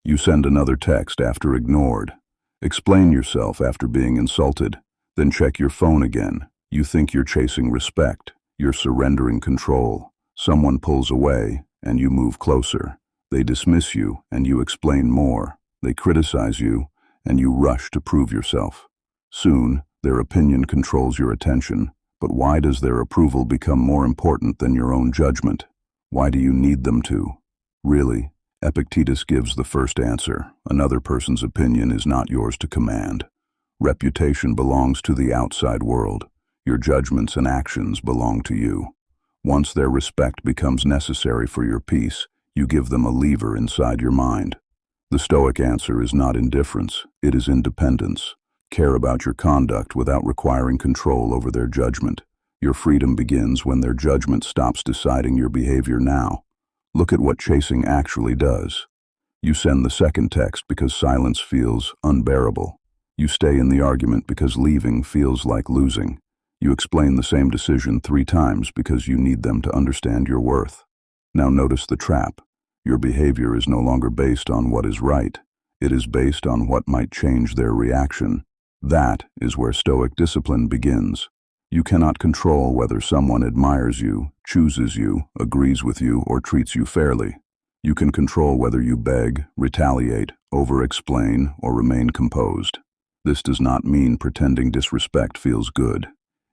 You send another text after ignored. Explain yourself after being insulted. Then check your phone again. You think you're chasing respect. You're surrendering control. Someone pulls away, and you move closer. They dismiss you, and you explain more. They criticize you, and you rush to prove yourself. Soon, their opinion controls your attention. But why does their approval become more important than your own judgment? Why do you need them to? Really, Epictetus gives the first answer. Another person's opinion is not yours to command. Reputation belongs to the outside world. Your judgments and actions belong to you. Once their respect becomes necessary for your peace, you give them a lever inside your mind. The Stoic answer is not indifference, it is independence. Care about your conduct without requiring control over their judgment. Your freedom begins when their judgment stops deciding your behavior now. Look at what chasing actually does. You send the second text because silence feels unbearable. You stay in the argument because leaving feels like losing. You explain the same decision 3 times because you need them to understand your worth. Now notice the trap. Your behavior is no longer based on what is right. It is based on what might change their reaction. That is where Stoic discipline begins. You cannot control whether someone admires you, chooses you, agrees with you, or treats you fairly. You can control whether you beg, retaliate, over-explain, or remain composed. This does not mean pretending disrespect feels good.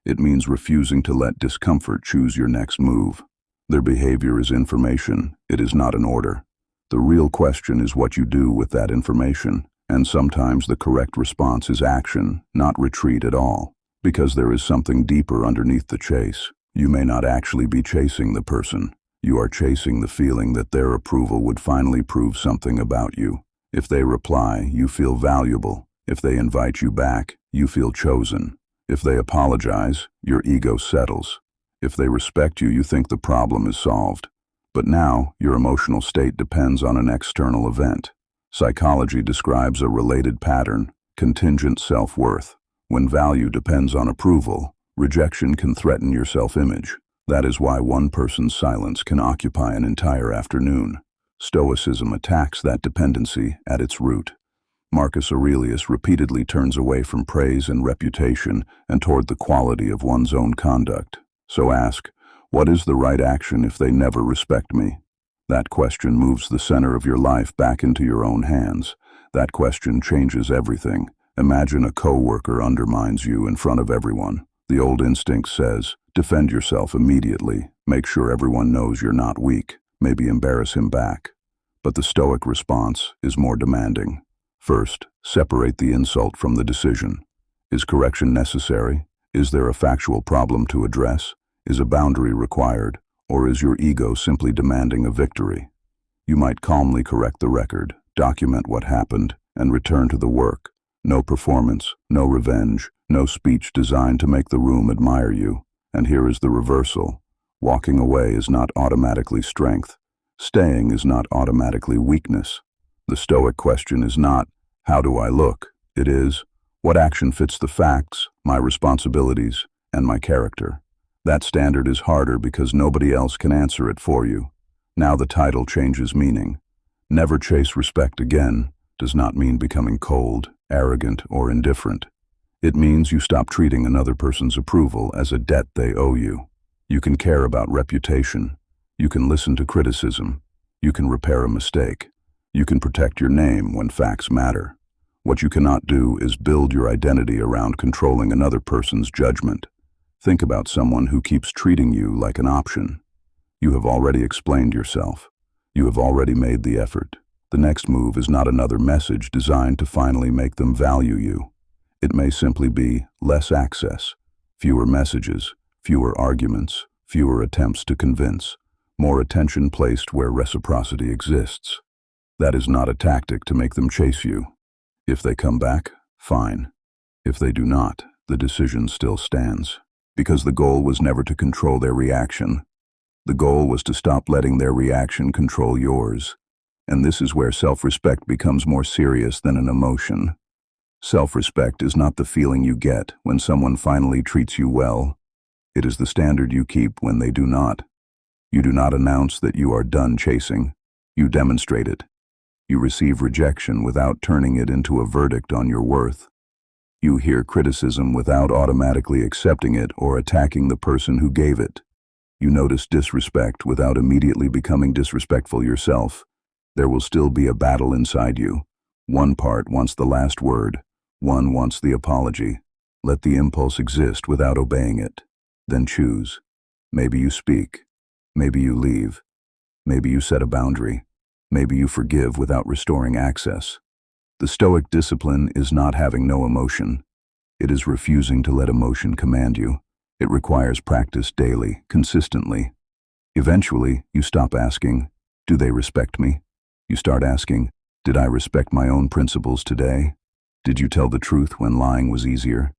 It means refusing to let discomfort choose your next move. Their behavior is information, it is not an order. The real question is what you do with that information, and sometimes the correct response is action, not retreat at all. Because there is something deeper underneath the chase. You may not actually be chasing the person. You are chasing the feeling that their approval would finally prove something about you. If they reply, you feel valuable. If they invite you back, you feel chosen. If they apologize, your ego settles. If they respect you, you think the problem is solved. But now, your emotional state depends on an external event. Psychology describes a related pattern, contingent self-worth. When value depends on approval, rejection can threaten your self-image. That is why one person's silence can occupy an entire afternoon. Stoicism attacks that dependency at its root. Marcus Aurelius repeatedly turns away from praise and reputation and toward the quality of one's own conduct. So ask, what is the right action if they never respect me? That question moves the center of your life back into your own hands. That question changes everything. Imagine a coworker undermines you in front of everyone. The old instinct says, defend yourself immediately. Make sure everyone knows you're not weak. Maybe embarrass him back. But the Stoic response is more demanding. First, separate the insult from the decision. Is correction necessary? Is there a factual problem to address? Is a boundary required? Or is your ego simply demanding a victory? You might calmly correct the record, document what happened, and return to the work. No performance, no revenge, no speech designed to make the room admire you. And here is the reversal. Walking away is not automatically strength. Staying is not automatically weakness. The Stoic question is not, how do I look? It is, what action fits the facts, my responsibilities, and my character? That standard is harder because nobody else can answer it for you. Now the title changes meaning. Never chase respect again does not mean becoming cold, arrogant, or indifferent. It means you stop treating another person's approval as a debt they owe you. You can care about reputation. You can listen to criticism. You can repair a mistake. You can protect your name when facts matter. What you cannot do is build your identity around controlling another person's judgment. Think about someone who keeps treating you like an option. You have already explained yourself. You have already made the effort. The next move is not another message designed to finally make them value you. It may simply be less access, fewer messages, fewer arguments, fewer attempts to convince, more attention placed where reciprocity exists. That is not a tactic to make them chase you. If they come back, fine. If they do not, the decision still stands. Because the goal was never to control their reaction. The goal was to stop letting their reaction control yours. And this is where self-respect becomes more serious than an emotion. Self-respect is not the feeling you get when someone finally treats you well. It is the standard you keep when they do not. You do not announce that you are done chasing. You demonstrate it. You receive rejection without turning it into a verdict on your worth. You hear criticism without automatically accepting it or attacking the person who gave it. You notice disrespect without immediately becoming disrespectful yourself. There will still be a battle inside you. One part wants the last word. One wants the apology. Let the impulse exist without obeying it. Then choose. Maybe you speak. Maybe you leave. Maybe you set a boundary. Maybe you forgive without restoring access. The Stoic discipline is not having no emotion. It is refusing to let emotion command you. It requires practice daily, consistently. Eventually, you stop asking, "Do they respect me?" You start asking, "Did I respect my own principles today? Did you tell the truth when lying was easier?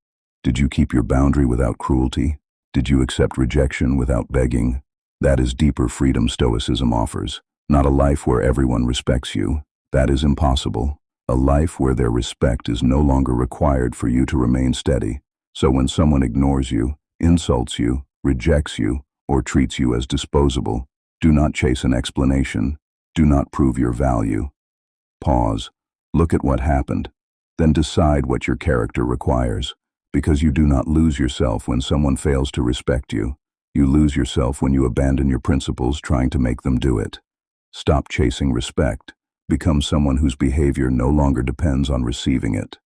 Did you keep your boundary without cruelty? Did you accept rejection without begging?" That is deeper freedom Stoicism offers. Not a life where everyone respects you. That is impossible. A life where their respect is no longer required for you to remain steady. So when someone ignores you, insults you, rejects you, or treats you as disposable, do not chase an explanation. Do not prove your value. Pause. Look at what happened. Then decide what your character requires. Because you do not lose yourself when someone fails to respect you. You lose yourself when you abandon your principles trying to make them do it. Stop chasing respect. Become someone whose behavior no longer depends on receiving it.